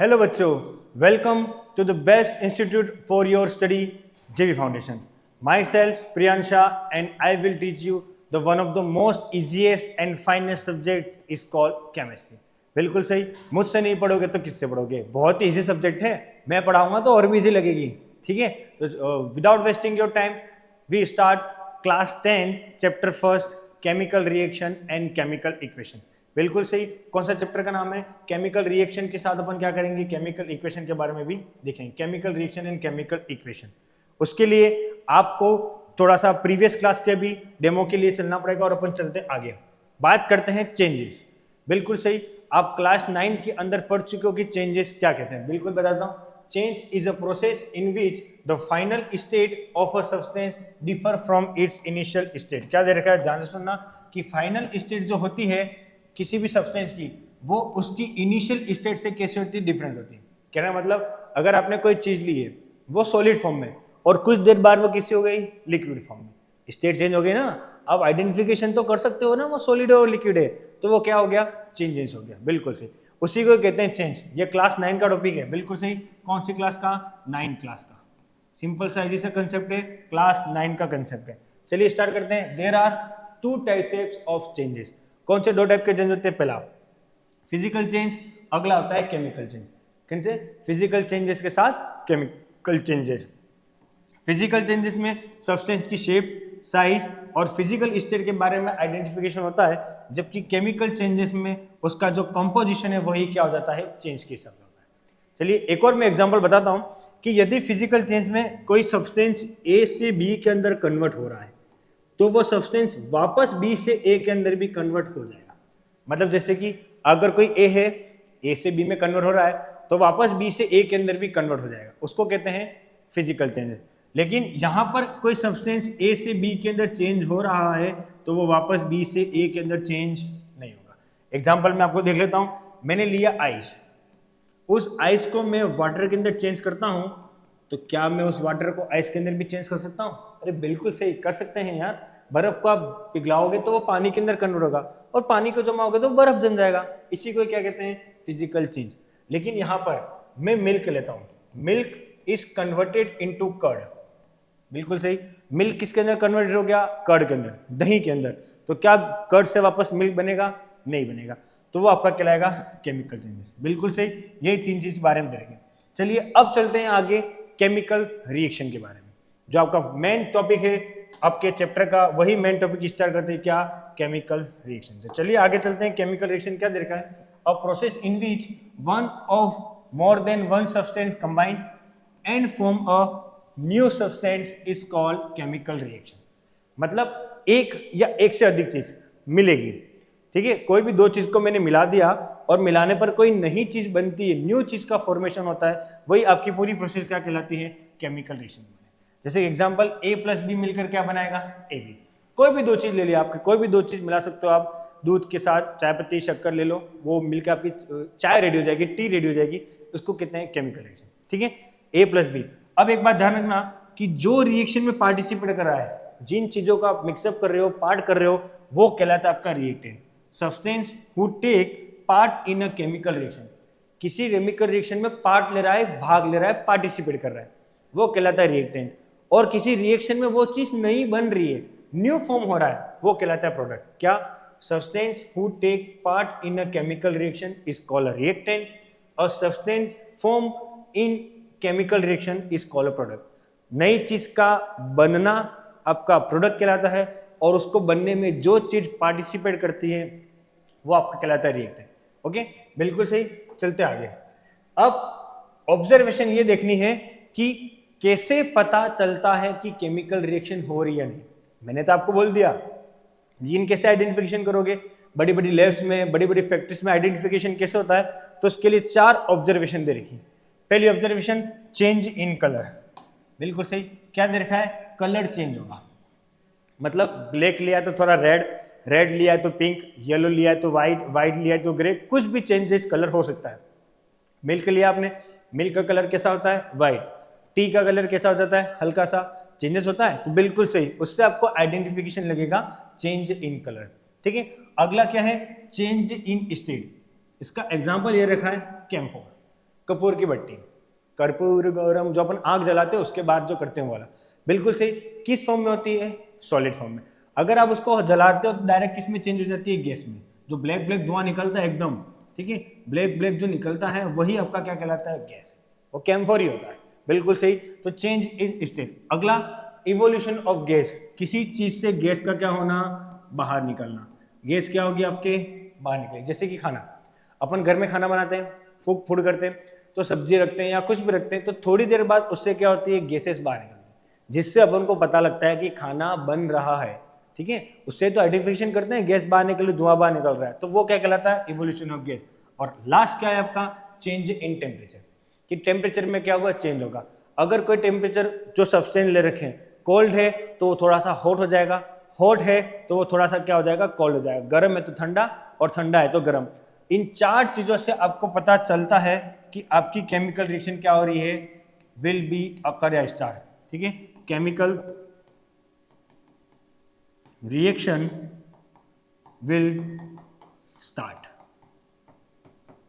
Hello बच्चों, welcome to the best institute for your study, JV foundation. My self Priyansha and I will teach you the one of the most easiest and finest subject is called chemistry. बिल्कुल सही. मुझसे नहीं पढ़ोगे तो किससे पढ़ोगे? बहुत ही इजी सब्जेक्ट है. मैं पढ़ाऊंगा तो और भी इजी लगेगी. ठीक है, तो without wasting your time we start class 10 chapter first, chemical reaction and chemical equation. बिल्कुल सही. कौन सा चैप्टर का नाम है? केमिकल रिएक्शन के साथ अपन क्या करेंगे? केमिकल इक्वेशन के बारे में भी देखेंगे. Chemical reaction and chemical equation. उसके लिए आपको थोड़ा सा प्रीवियस क्लास के भी डेमो के लिए चलना पड़ेगा और अपन चलते आगे. बात करते हैं चेंजेस. बिल्कुल सही. आप क्लास 9 के अंदर पढ़ चुके हो कि चेंजेस क्या कहते हैं. बिल्कुल बताता हूँ. Change is a process in which the final state of a substance differ from its initial state. क्या दे रखा है? ध्यान से सुनना कि फाइनल स्टेट जो होती है किसी भी सब्सटेंस की, वो उसकी इनिशियल स्टेट से कैसे होती है? डिफरेंस होती है. कहना मतलब अगर आपने कोई चीज ली है वो सॉलिड फॉर्म में और कुछ देर बाद वो किसी हो गई लिक्विड फॉर्म में, स्टेट चेंज हो गई ना. अब आइडेंटिफिकेशन तो कर सकते हो ना वो सॉलिड है और लिक्विड है, तो वो क्या हो गया? चेंजेस हो गया. बिल्कुल सही. उसी को कहते हैं चेंज. ये क्लास 9 का टॉपिक है. बिल्कुल सही. कौन सी क्लास का? 9 क्लास का. सिंपल सा इजी सा कंसेप्ट है, क्लास 9 का कंसेप्ट है. चलिए स्टार्ट करते हैं. There are two types of changes. कौन से दो टाइप के चेंज होते हैं? पहला फिजिकल चेंज, अगला होता है केमिकल चेंज. किन से? फिजिकल चेंजेस के साथ केमिकल चेंजेस. फिजिकल चेंजेस में सब्सटेंस की शेप, साइज और फिजिकल स्टेट के बारे में आइडेंटिफिकेशन होता है, जबकि केमिकल चेंजेस में उसका जो कंपोजिशन है वही क्या हो जाता है? चेंज के हिसाब से होता है. चलिए एक और मैं एग्जांपल बताता हूं कि यदि फिजिकल चेंज में कोई सब्सटेंस ए से बी के अंदर कन्वर्ट हो रहा है तो वो सब्सटेंस वापस बी से ए के अंदर भी कन्वर्ट हो जाएगा. मतलब जैसे कि अगर कोई ए है, ए से बी में कन्वर्ट हो रहा है तो वापस बी से ए के अंदर भी कन्वर्ट हो जाएगा. उसको कहते हैं फिजिकल चेंजेस. लेकिन यहां पर कोई सब्सटेंस ए से बी के अंदर चेंज हो रहा है तो वो वापस बी से ए के अंदर चेंज नहीं होगा. एग्जाम्पल मैं आपको देख लेता हूं. मैंने लिया आइस. उस आइस को मैं वाटर के अंदर चेंज करता हूं तो क्या मैं उस वाटर को आइस के अंदर भी चेंज कर सकता हूं? अरे बिल्कुल सही, कर सकते हैं यार. बर्फ को आप पिघलाओगे तो वो पानी के अंदर कन्वर्ट होगा और पानी को जमाओगे तो बर्फ जम जाएगा. इसी को क्या कहते हैं? Physical change. लेकिन यहां पर मैं मिल्क लेता हूं. Milk is converted into curd. बिल्कुल सही. मिल्क किसके अंदर कन्वर्टेड हो गया? कर्ड के अंदर, दही के अंदर. तो क्या कर्ड से वापस मिल्क बनेगा? नहीं बनेगा. तो वो आपका कहलाएगा केमिकल चेंजेस. बिल्कुल सही. यही तीन चीज बारे में देखेंगे. चलिए अब चलते हैं आगे केमिकल रिएक्शन के बारे में, जो आपका मेन टॉपिक है आपके चैप्टर का. वही मेन टॉपिक स्टार्ट करते हैं. क्या? Chemical reaction. तो चलिए आगे चलते हैं. केमिकल रिएक्शन क्या दे रखा है? A process in which one of more than one substance combine and form a new substance is called chemical reaction. मतलब एक या एक से अधिक चीज मिलेगी. ठीक है, कोई भी दो चीज को मैंने मिला दिया और मिलाने पर कोई नई चीज बनती है, न्यू चीज का फॉर्मेशन होता है, वही आपकी पूरी प्रोसेस क्या कहलाती है? Chemical reaction. जैसे एग्जांपल ए प्लस बी मिलकर क्या बनाएगा? A B. कोई भी दो चीज ले लिया आपके, कोई भी दो चीज मिला सकते हो आप. दूध के साथ चाय पत्ती शक्कर ले लो, वो मिलकर आपकी चाय रेडी हो जाएगी, टी रेडी हो जाएगी. उसको कहते हैं केमिकल रिएक्शन. ठीक है, ए प्लस बी. अब एक बात ध्यान रखना कि जो रिएक्शन में पार्टिसिपेट कर रहा है, जिन चीजों का आप मिक्सअप कर रहे हो, पार्ट कर रहे हो, वो कहलाता है आपका reactant. Substance who take part in a chemical reaction. किसी केमिकल रिएक्शन में पार्ट ले रहा है, भाग ले रहा है, पार्टिसिपेट कर रहा है, वो कहलाता है रिएक्टेंट. और किसी रिएक्शन में वो चीज नई बन रही है, न्यू फॉर्म हो रहा है, वो कहलाता है प्रोडक्ट. क्या? Substance who take part in a chemical reaction is called a reactant. A substance form in chemical reaction is called a product. नई चीज का बनना आपका प्रोडक्ट कहलाता है और उसको बनने में जो चीज पार्टिसिपेट करती है वो आपका कहलाता है रिएक्टेंट. ओके, बिल्कुल सही. चलते आगे. अब ऑब्जर्वेशन ये देखनी है कि कैसे पता चलता है कि केमिकल रिएक्शन हो रही है नहीं. मैंने तो आपको बोल दिया, जीन कैसे आइडेंटिफिकेशन करोगे? बड़ी बड़ी लैब्स में, बड़ी बड़ी फैक्ट्रीज में आइडेंटिफिकेशन कैसे होता है? तो उसके लिए 4 ऑब्जर्वेशन दे रखी. पहली ऑब्जर्वेशन, चेंज इन कलर. बिल्कुल सही. क्या दे रखा है? कलर चेंज होगा. मतलब ब्लैक लिया है तो थोड़ा रेड, रेड लिया है तो पिंक, येलो लिया है तो व्हाइट, व्हाइट लिया है तो ग्रे, कुछ भी चेंजेस कलर हो सकता है. मिल्क लिया आपने, मिल्क का कलर कैसा होता है? व्हाइट. टी का कलर कैसा हो जाता है? हल्का सा चेंजेस होता है. तो बिल्कुल सही, उससे आपको आइडेंटिफिकेशन लगेगा चेंज इन कलर. ठीक है. अगला क्या है? Change in state. इसका एग्जांपल ये रखा है कैम्फोर. कपूर की भट्टी, कर्पूर गौरम, जो अपन आग जलाते हैं उसके बाद जो करते हैं वाला, बिल्कुल सही। किस फॉर्म में होती है? सॉलिड फॉर्म में। अगर आप उसको जलाते हो तो डायरेक्ट किस में चेंज हो जाती है? गैस में। जो ब्लैक ब्लैक धुआं निकलता है एकदम, ठीक है, ब्लैक ब्लैक जो निकलता है वही आपका क्या कहलाता है? गैस। वो कैम्फोर ही होता है, बिल्कुल सही। तो चेंज इन स्टेट। अगला, इवोल्यूशन ऑफ गैस, किसी चीज से गैस का क्या होना? बाहर निकलना। गैस क्या होगी आपके? बाहर निकले। जैसे कि खाना, अपन घर में खाना बनाते हैं, कुक फूड करते हैं, तो सब्जी रखते हैं या कुछ भी रखते हैं, तो थोड़ी देर बाद उससे क्या होती है? गैसेस बाहर निकलती है, जिससे अपन को पता लगता है कि खाना बन रहा है, ठीक है। उससे तो आइडेंटिफिकेशन करते हैं, गैस बाहर निकल, धुआं बाहर निकल रहा है, तो वो क्या कहलाता है? Evolution of gas. और लास्ट क्या है आपका? चेंज इन टेम्परेचर, कि टेम्परेचर में क्या होगा? चेंज होगा। अगर कोई टेम्परेचर जो सब्सटेंस ले रखे हैं, कोल्ड है तो वो थोड़ा सा हॉट हो जाएगा, हॉट है तो वो थोड़ा सा क्या हो जाएगा? कोल्ड हो जाएगा, गर्म है तो ठंडा, और ठंडा है तो गर्म। इन चार चीजों से आपको पता चलता है कि आपकी केमिकल रिएक्शन क्या हो रही है? विल बी अकर या स्टार्ट, ठीक है। केमिकल रिएक्शन विल स्टार्ट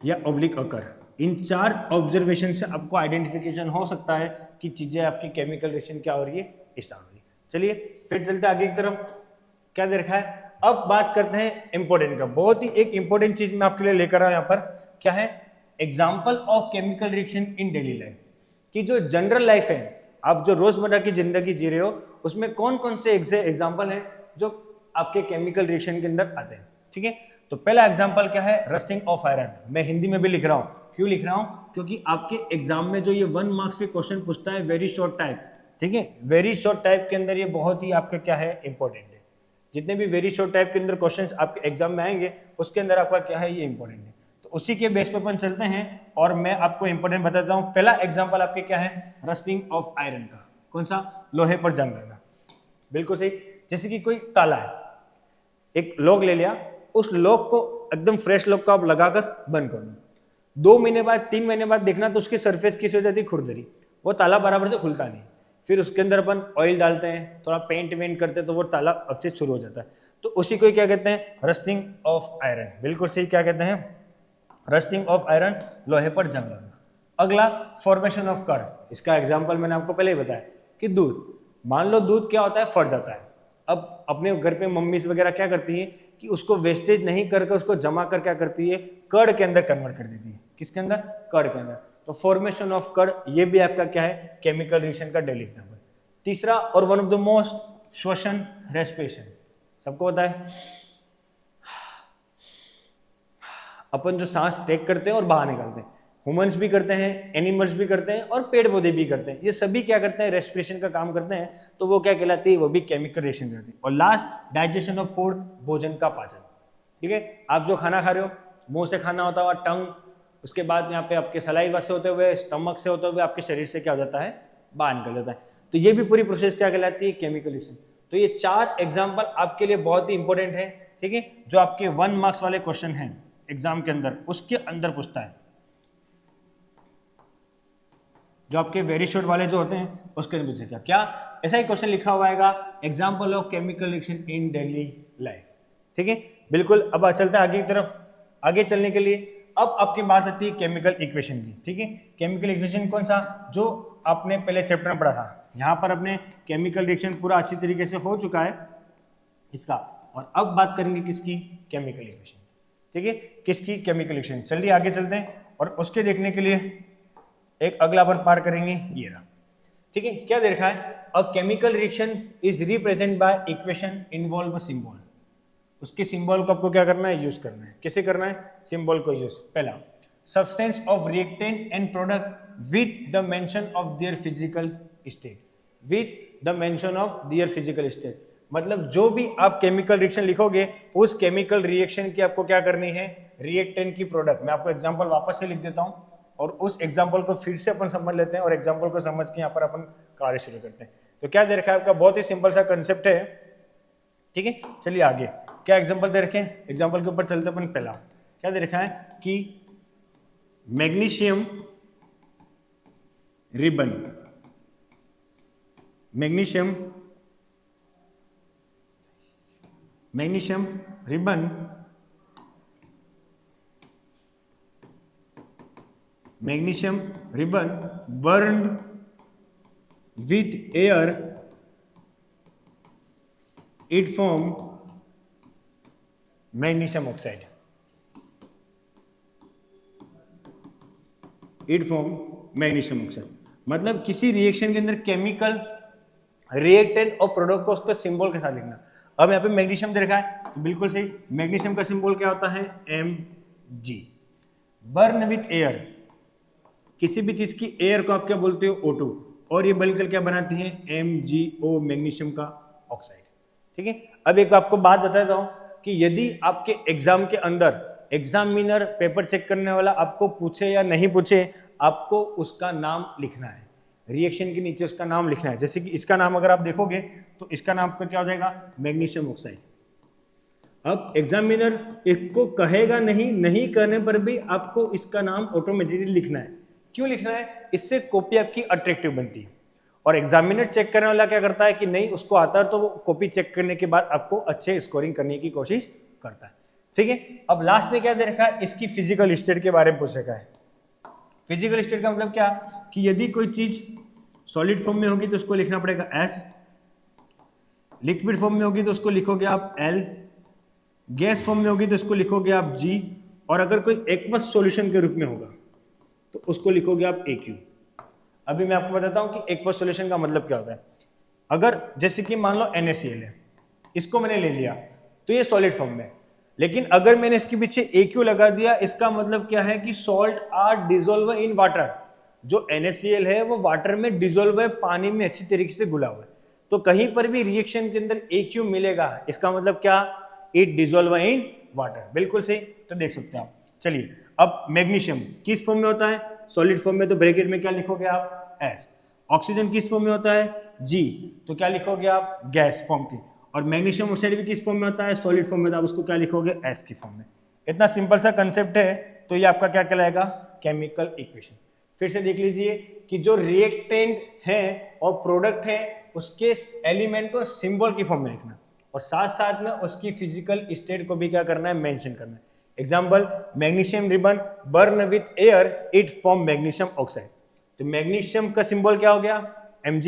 या ऑब्लिक अकर। इन चार ऑब्जर्वेशन से आपको आइडेंटिफिकेशन हो सकता है कि चीजें आपकी केमिकल रिएक्शन क्या हो रही है? स्टार्ट हो रही है। चलिए फिर चलते आगे की तरफ। क्या दे रखा है? अब बात करते हैं इंपॉर्टेंट का। बहुत ही एक इंपॉर्टेंट चीज मैं आपके लिए लेकर आया यहाँ पर। क्या है? Example of chemical reaction in daily life, कि जो जनरल लाइफ है, आप जो रोजमर्रा की जिंदगी जी रहे हो, उसमें कौन कौन से एग्जाम्पल है जो आपके केमिकल रिएक्शन के अंदर आते हैं, ठीक है। तो पहला एग्जाम्पल क्या है? Rusting of iron. मैं हिंदी में भी लिख रहा हूँ, क्यों लिख रहा हूँ? क्योंकि आपके एग्जाम में जो ये 1 मार्क्स के क्वेश्चन पूछता है, वेरी शॉर्ट टाइप, ठीक है, वेरी शॉर्ट टाइप के अंदर ये बहुत ही आपका क्या है? इंपॉर्टेंट है। जितने भी वेरी शॉर्ट टाइप के अंदर क्वेश्चंस आपके एग्जाम में आएंगे, उसके अंदर आपका क्या है? ये इंपॉर्टेंट है। तो उसी के बेस पे अपन चलते हैं और मैं आपको इंपॉर्टेंट बताता हूँ। पहला एग्जांपल आपके क्या है? रस्टिंग ऑफ आयरन का। कौन सा? लोहे पर जंग लगना, बिल्कुल सही। जैसे कि कोई ताला है, एक लॉक ले लिया, उस लॉक को एकदम फ्रेश लॉक को आप लगाकर बंद कर दो, 2 महीने बाद 3 महीने बाद देखना तो उसकी सरफेस किस हो जाती है? खुरदरी, वो ताला बराबर से खुलता नहीं। फिर उसके अंदर अपन ऑयल डालते हैं, थोड़ा पेंट वेंट करते हैं, तो वो ताला अच्छे से शुरू हो जाता है। तो उसी को क्या कहते हैं? रस्टिंग ऑफ आयरन, बिल्कुल सही। क्या कहते हैं? रस्टिंग ऑफ आयरन, लोहे पर जंग लगना। अगला, फॉर्मेशन ऑफ कर्ड। इसका एग्जाम्पल मैंने आपको पहले ही बताया कि दूध, मान लो दूध क्या होता है? फट जाता है। अब अपने घर पे मम्मीज वगैरह क्या करती है कि उसको वेस्टेज नहीं करके उसको जमा कर क्या करती है? कर्ड के अंदर कन्वर्ट कर देती है। किसके अंदर? कर्ड के अंदर। तो फॉर्मेशन ऑफ कर्ड, ये भी आपका क्या है? केमिकल रिएक्शन का डेली एग्जाम्पल। तीसरा और वन ऑफ द मोस्ट, श्वसन, रेस्पिरेशन। सबको पता है अपन जो सांस टेक करते हैं और बाहर निकालते हैं, ह्यूमंस भी करते हैं, एनिमल्स भी करते हैं, और पेड़ पौधे भी करते हैं, ये सभी क्या करते हैं? रेस्पिरेशन का काम करते हैं। तो वो क्या कहलाती है? वो भी केमिकल रिएक्शन करती है। और लास्ट, डाइजेशन ऑफ फूड, भोजन का पाचन, ठीक है। आप जो खाना खा रहे हो, मुंह से खाना होता हुआ टंग, उसके बाद यहाँ पे आपके सलाइवा से होते हुए, स्टमक से होते हुए आपके शरीर से क्या हो जाता है? बाहर निकल जाता है। तो ये भी पूरी प्रोसेस क्या कहलाती है? Chemical reaction. तो ये 4 एग्जाम्पल आपके लिए बहुत ही इंपॉर्टेंट है, ठीक है, जो आपके 1 मार्क्स वाले क्वेश्चन हैं एग्जाम के अंदर, उसके अंदर पूछता है। जो आपके वेरी शॉर्ट वाले जो होते हैं उसके अंदर पूछेगा क्या? ऐसा ही क्वेश्चन लिखा हुआ आएगा, example of chemical reaction in daily life, ठीक है, बिल्कुल। अब चलते हैं आगे की तरफ। आगे चलने के लिए अब आपकी बात आती है केमिकल इक्वेशन की, ठीक है। केमिकल इक्वेशन कौन सा? जो आपने पहले चैप्टर में पढ़ा था। यहाँ पर अपने केमिकल रिएक्शन पूरा अच्छी तरीके से हो चुका है इसका। और अब बात करेंगे किसकी? केमिकल इक्वेशन, ठीक है, किसकी? Chemical reaction. चलिए आगे चलते हैं और उसके देखने के लिए एक अगला वर्ड पार करेंगे, ये रहा, ठीक है। क्या दे रखा है? अ chemical reaction is represent by equation involve symbol. उसके सिंबल को आपको क्या करना है? यूज करना है। कैसे करना है? सिंबल को यूज। पहला, substance of reactant and product with the mention of their physical state, with the mention of their physical state, मतलब जो भी आप केमिकल रिएक्शन लिखोगे, उस केमिकल रिएक्शन की आपको क्या करनी है? रिएक्टेंट की प्रोडक्ट। मैं आपको एग्जांपल वापस से लिख देता हूं और उस एग्जांपल को फिर से अपन समझ लेते हैं और एग्जांपल को समझ के यहाँ पर अपन कार्य शुरू करते हैं। तो क्या दे रखा है आपका? बहुत ही सिंपल सा कंसेप्ट है, ठीक है। चलिए आगे क्या एग्जांपल दे रखे हैं, एग्जांपल के ऊपर चलते अपन। पहला क्या दे रखा है कि magnesium ribbon, magnesium ribbon magnesium ribbon burned with air, it form magnesium oxide, it form magnesium oxide. मतलब किसी रिएक्शन के अंदर केमिकल रिएक्टेंट और प्रोडक्ट को उसके सिंबल के साथ लिखना। अब यहाँ पे मैग्नीशियम दे रखा है तो बिल्कुल सही, मैग्नीशियम का सिंबल क्या होता है Mg। बर्न विथ एयर, किसी भी चीज की एयर को आप क्या बोलते हो O2, और ये बल्कल क्या बनाती है MgO, मैग्नीशियम का ऑक्साइड। ठीक है, अब एक आपको बात बताता हूं कि यदि आपके एग्जाम के अंदर एग्जामिनर पेपर चेक करने वाला आपको पूछे या नहीं पूछे, आपको उसका नाम लिखना है, रिएक्शन के नीचे उसका नाम लिखना है। जैसे कि इसका नाम अगर आप देखोगे तो इसका नाम का क्या हो जाएगा मैग्नीशियम ऑक्साइड। अब एग्जामिनर इसको कहेगा नहीं करने पर भी आपको इसका नाम ऑटोमेटिकली लिखना है। क्यों लिखना है? इससे कॉपी आपकी अट्रैक्टिव बनती है, और एग्जामिनर चेक करने वाला क्या करता है कि नहीं उसको आता है तो वो कॉपी चेक करने के बाद आपको अच्छे स्कोरिंग करने की कोशिश करता है। ठीक है, अब लास्ट में क्या दे रखा है, इसकी फिजिकल स्टेट के बारे में पूछ रखा है। फिजिकल स्टेट का मतलब क्या कि यदि कोई चीज सॉलिड फॉर्म में होगी तो उसको लिखना पड़ेगा S, लिक्विड फॉर्म में होगी तो उसको लिखोगे आप L, गैस फॉर्म में होगी तो उसको लिखोगे आप G, और अगर कोई एक्वस सॉल्यूशन के रूप में होगा तो उसको लिखोगे आप AQ। अभी मैं आपको बताता हूं कि एक्वस सॉल्यूशन का मतलब क्या होता है। अगर जैसे कि मान लो NaCl है, इसको मैंने ले लिया तो ये सॉलिड फॉर्म में, लेकिन अगर मैंने इसके पीछे AQ लगा दिया, इसका मतलब क्या है कि salt are dissolve in water. जो NaCl है वो वाटर में डिजोल्व है, पानी में अच्छी तरीके से घुला हुआ है। तो कहीं पर भी रिएक्शन के अंदर AQ मिलेगा, इसका मतलब क्या, इट डिजोल्व इन वाटर। बिल्कुल सही, तो देख सकते हैं आप। चलिए, अब मैग्नीशियम किस फॉर्म में होता है, सॉलिड फॉर्म में, तो ब्रैकेट में क्या लिखोगे आप S। ऑक्सीजन किस फॉर्म में होता है G, तो क्या लिखोगे आप गैस फॉर्म की। और मैग्नीशियम ऑक्साइड भी किस फॉर्म में होता है, सॉलिड फॉर्म में, तो आप उसको क्या लिखोगे S की फॉर्म में। इतना सिंपल सा कंसेप्ट है, तो ये आपका क्या कहलाएगा केमिकल इक्वेशन। फिर से देख लीजिए कि जो रिएक्टेंट है और प्रोडक्ट है उसके एलिमेंट को सिंबल की फॉर्म में लिखना, और साथ साथ में उसकी फिजिकल स्टेट को भी क्या करना है, मेंशन करना है। Example, magnesium ribbon burn with air, it form magnesium oxide. तो मैग्नीशियम का सिंबल क्या हो गया Mg।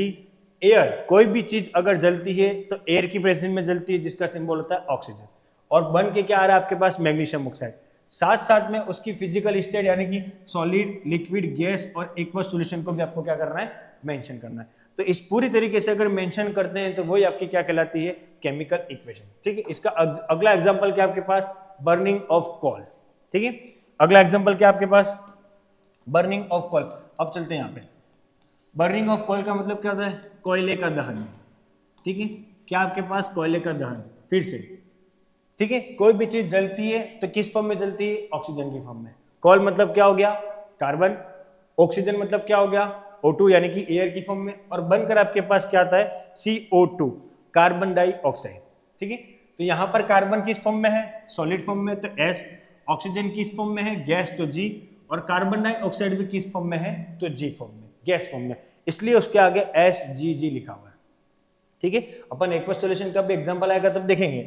एयर, कोई भी चीज अगर जलती है तो एयर की प्रेजेंस में जलती है, जिसका सिंबल होता है ऑक्सीजन, और बन के क्या आ रहा है आपके पास मैग्नीशियम ऑक्साइड। साथ साथ में उसकी फिजिकल स्टेट यानी कि सॉलिड, लिक्विड, गैस और एक्वस सॉल्यूशन को भी आपको क्या करना है, मेंशन करना है। तो इस पूरी तरीके से अगर मेंशन करते हैं तो वही आपकी क्या कहलाती है, केमिकल इक्वेशन। ठीक है, इसका अगला एग्जांपल क्या आपके पास, बर्निंग ऑफ कोल। ठीक है, अगला एग्जांपल क्या आपके पास, बर्निंग ऑफ कोल। अब चलते हैं यहाँ पे, बर्निंग ऑफ कोल का मतलब क्या होता है, कोयले का दहन। ठीक है, क्या आपके पास कोयले का दहन, फिर से ठीक है, कोई भी चीज जलती है तो किस फॉर्म में जलती है, ऑक्सीजन की फॉर्म में। कोल मतलब क्या हो गया, कार्बन। ऑक्सीजन मतलब क्या हो गया, O2 यानी कि एयर की फॉर्म में, और बनकर आपके पास क्या आता है CO2, कार्बन डाइऑक्साइड। ठीक है, तो यहां पर कार्बन किस फॉर्म में है, सॉलिड फॉर्म में, तो S। ऑक्सीजन किस फॉर्म में है, गैस, तो G। और कार्बन डाइऑक्साइड भी किस फॉर्म में है, तो G फॉर्म में, गैस फॉर्म में, इसलिए उसके आगे SGG लिखा हुआ है। ठीक है, अपन एक्वस सॉल्यूशन का भी एग्जांपल आएगा तब देखेंगे।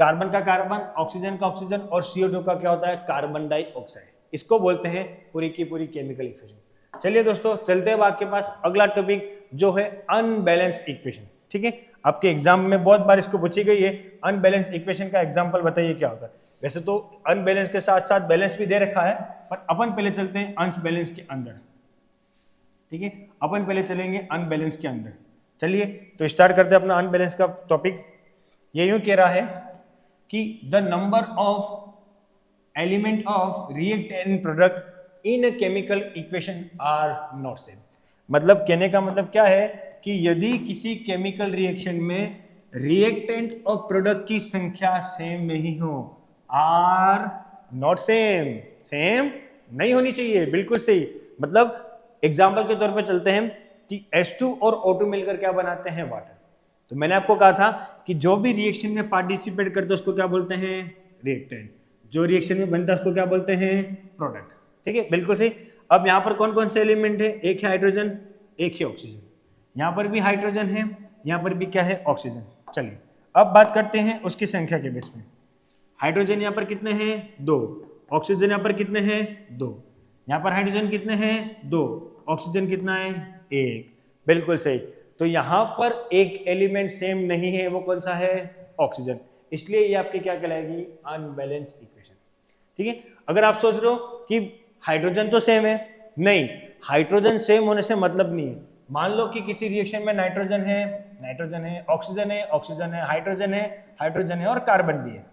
कार्बन का कार्बन, ऑक्सीजन का ऑक्सीजन, और CO2 का क्या होता है, कार्बन डाइऑक्साइड। इसको बोलते हैं पूरी की पूरी केमिकल इक्वेशन। चलिए दोस्तों, चलते हैं आपके पास अगला टॉपिक जो है अनबैलेंस इक्वेशन। ठीक है, आपके एग्जाम में बहुत बार इसको पूछी गई है, अनबैलेंस इक्वेशन का एग्जाम्पल बताइए क्या होता है। वैसे तो अनबैलेंस के साथ साथ बैलेंस भी दे रखा है, पर अपन पहले चलते हैं अनबैलेंस के अंदर। ठीक है, अपन पहले चलेंगे अनबैलेंस के अंदर। चलिए, तो स्टार्ट करते हैं अपना अनबैलेंस का टॉपिक। ये यूं कह रहा है कि the number of element of reactant product in a chemical equation are not same. मतलब कहने का मतलब क्या है कि यदि किसी केमिकल रिएक्शन में रिएक्टेंट और प्रोडक्ट की संख्या सेम नहीं हो, आर नॉट सेम, सेम नहीं होनी चाहिए, बिल्कुल सही। मतलब एग्जाम्पल के तौर पे चलते हैं कि H2 और O2 मिलकर क्या बनाते हैं, वाटर। तो मैंने आपको कहा था कि जो भी रिएक्शन में पार्टिसिपेट करते हैं उसको क्या बोलते हैं, रिएक्टेंट। जो रिएक्शन में बनता है उसको क्या बोलते हैं, प्रोडक्ट। ठीक है, बिल्कुल सही। अब यहाँ पर कौन कौन से एलिमेंट है, एक है हाइड्रोजन, एक है ऑक्सीजन। यहाँ पर भी हाइड्रोजन है, यहाँ पर भी क्या है, ऑक्सीजन। चलिए, अब बात करते हैं उसकी संख्या के बेस में। हाइड्रोजन यहाँ पर कितने हैं, 2। ऑक्सीजन यहाँ पर कितने हैं, 2। यहाँ पर हाइड्रोजन कितने हैं 2, ऑक्सीजन कितना है 1, बिल्कुल सही। तो यहाँ पर एक एलिमेंट सेम नहीं है, वो कौन सा है ऑक्सीजन, इसलिए ये आपकी क्या कहलाएगी अनबैलेंस इक्वेशन। ठीक है, अगर आप सोच रहे हो कि हाइड्रोजन तो सेम है, नहीं, हाइड्रोजन सेम होने से मतलब नहीं है। मान लो कि किसी रिएक्शन में नाइट्रोजन है, ऑक्सीजन है, हाइड्रोजन है और कार्बन भी है।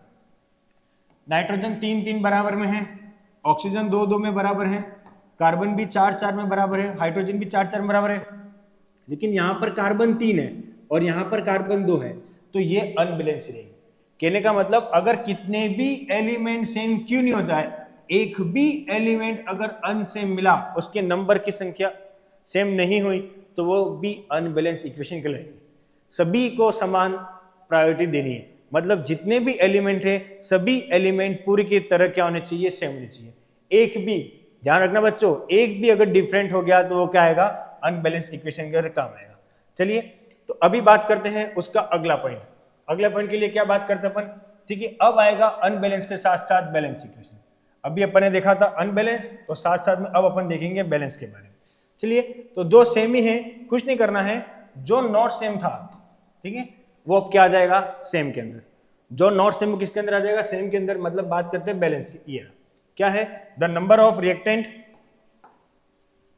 नाइट्रोजन 3-3 बराबर में है, ऑक्सीजन 2-2 में बराबर है, कार्बन भी 4-4 में बराबर है, हाइड्रोजन भी 4-4 में बराबर है, लेकिन यहाँ पर कार्बन 3 है और यहाँ पर कार्बन 2 है, तो ये अनबैलेंस रहेगी। कहने का मतलब अगर कितने भी एलिमेंट सेम क्यों नहीं हो जाए, एक भी एलिमेंट अगर अनसेम मिला, उसके नंबर की संख्या सेम नहीं हुई, तो वो भी अनबैलेंस इक्वेशन कहलाएगी। सभी को समान प्रायोरिटी देनी है, मतलब जितने भी एलिमेंट है सभी एलिमेंट पूरी की तरह क्या होने चाहिए, सेम होने चाहिए। एक भी, ध्यान रखना बच्चों, एक भी अगर डिफरेंट हो गया तो वो क्या आएगा, अनबैलेंस इक्वेशन के काम आएगा। चलिए, तो अभी बात करते हैं उसका अगला पॉइंट। अगला पॉइंट के लिए क्या बात करते हैं अपन, ठीक है, अब आएगा अनबैलेंस के साथ साथ बैलेंस इक्वेशन। अभी अपन ने देखा था अनबैलेंस, तो साथ साथ में अब अपन देखेंगे बैलेंस के बारे में। चलिए, तो दो सेम ही है, कुछ नहीं करना है, जो नॉट सेम था, ठीक है, वो अब क्या आ जाएगा, सेम के अंदर। जो नॉट सेम किसके अंदर आ जाएगा, सेम के अंदर। मतलब बात करते हैं बैलेंस की, ये क्या है, the number of reactant,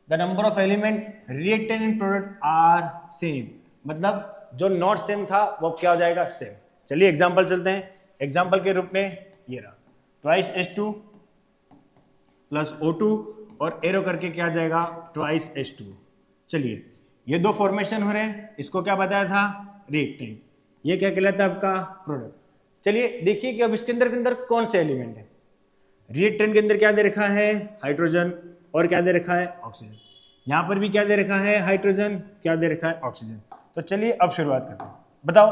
the number of element reactant in product are same. मतलब जो नॉट सेम था वो क्या हो जाएगा, सेम। चलिए एग्जांपल चलते हैं। एग्जांपल के रूप में ये रहा, ट्वाइस H2 प्लस O2 और एरो करके क्या आ जाएगा, ट्वाइस H2। चलिए, ये दो फॉर्मेशन हो रहे हैं, इसको क्या बताया था, रिएक्टेंट, ये क्या कहलाता है आपका प्रोडक्ट। चलिए देखिए कि अब इसके अंदर कौन से एलिमेंट है। रिएक्टेंट के अंदर क्या दे रखा है, हाइड्रोजन, और क्या दे रखा है, ऑक्सीजन। यहाँ पर भी क्या दे रखा है, हाइड्रोजन, क्या दे रखा है, ऑक्सीजन। तो चलिए अब शुरुआत करते हैं। बताओ,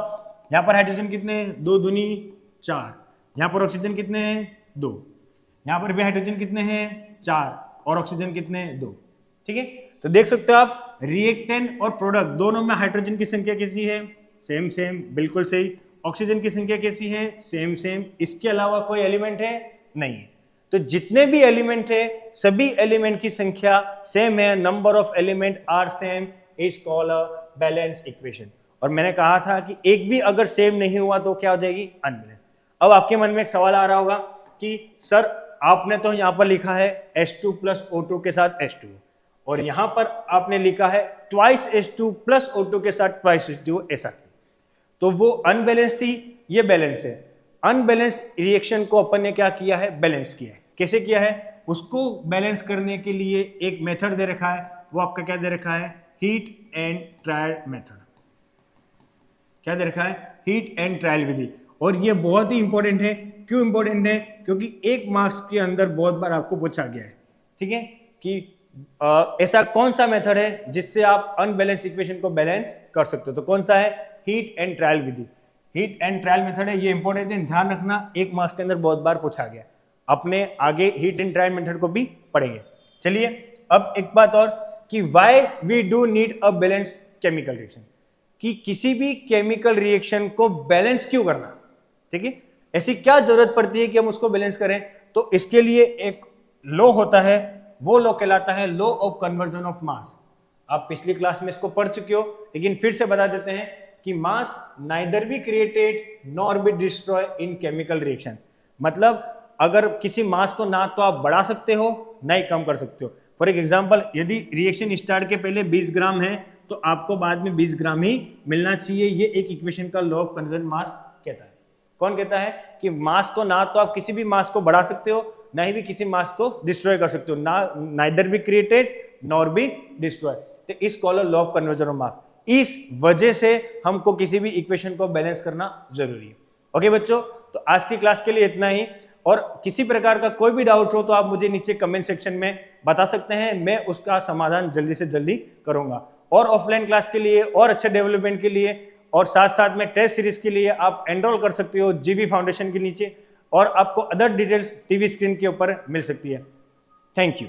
यहाँ पर हाइड्रोजन कितने हैं, 2 दूनी 4, यहाँ पर ऑक्सीजन कितने हैं 2, यहाँ पर भी हाइड्रोजन कितने हैं 4 और ऑक्सीजन कितने हैं 2। ठीक है, तो देख सकते हो आप, रिएक्टेंट और प्रोडक्ट दोनों में हाइड्रोजन की संख्या कैसी है, सेम सेम, बिल्कुल सही। ऑक्सीजन की संख्या कैसी है, सेम सेम। इसके अलावा कोई एलिमेंट है, नहीं है। तो जितने भी एलिमेंट है सभी एलिमेंट की संख्या सेम है, number of element are same, is called a balance equation. और मैंने कहा था कि एक भी अगर सेम नहीं हुआ तो क्या हो जाएगी, अनबैलेंस। अब आपके मन में एक सवाल आ रहा होगा कि सर आपने तो यहाँ पर लिखा है H2 प्लस O2 के साथ H2 और यहाँ पर आपने लिखा है ट्वाइस H2 प्लस O2 के साथ ट्वाइस H2, ऐसा क्यों? तो वो अनबैलेंस थी, ये बैलेंस है। अनबैलेंस रिएक्शन को अपन ने क्या किया है, बैलेंस किया है। कैसे किया है, उसको बैलेंस करने के लिए एक मेथड दे रखा है, वो आपका क्या दे रखा है, हीट एंड ट्रायल मेथड। क्या दे रखा है, हीट एंड ट्रायल विधि। और ये बहुत ही इंपॉर्टेंट है। क्यों इंपॉर्टेंट है, क्योंकि 1 मार्क्स के अंदर बहुत बार आपको पूछा गया है, ठीक है, कि ऐसा कौन सा मेथड है जिससे आप अनबैलेंस इक्वेशन को बैलेंस कर सकते हो। तो कौन सा है, heat and trial Vidhi. Heat and trial method है, ये इंपॉर्टेंट है, ध्यान रखना, 1 मार्क्स के अंदर बहुत बार पूछा गया। अपने आगे हीट एंड ट्रायल मेथड को भी पढ़ेंगे। चलिए, अब एक बात और कि why we do need a balance chemical reaction, कि किसी भी केमिकल रिएक्शन को बैलेंस क्यों करना, ठीक है, ऐसी क्या जरूरत पड़ती है कि हम उसको बैलेंस करें। तो इसके लिए एक लॉ होता है, वो लॉ कहलाता है law of conversion of mass. आप पिछली क्लास में इसको पढ़ चुके हो, लेकिन फिर से बता देते हैं कि mass neither be created nor be destroy in chemical reaction. मतलब अगर किसी मास को ना तो आप बढ़ा सकते हो ना ही कम कर सकते हो। फॉर एग्जांपल, यदि रिएक्शन स्टार्ट के पहले 20 ग्राम है तो आपको बाद में 20 ग्राम ही मिलना चाहिए। ये एक इक्वेशन का लॉ ऑफ कन्वर्जन मास कहता है। कौन कहता है कि मास को ना तो आप किसी भी मास को बढ़ा सकते हो ना ही भी किसी मास को डिस्ट्रॉय कर सकते हो, ना neither be created nor be destroy. तो इस call law of conversion of mass. इस वजह से हमको किसी भी इक्वेशन को बैलेंस करना जरूरी है। ओके बच्चों, तो आज की क्लास के लिए इतना ही। और किसी प्रकार का कोई भी डाउट हो तो आप मुझे नीचे कमेंट सेक्शन में बता सकते हैं, मैं उसका समाधान जल्दी से जल्दी करूंगा। और ऑफलाइन क्लास के लिए और अच्छे डेवलपमेंट के लिए और साथ साथ में टेस्ट सीरीज के लिए आप एनरोल कर सकते हो जीबी फाउंडेशन के नीचे, और आपको अदर डिटेल्स टीवी स्क्रीन के ऊपर मिल सकती है। Thank you.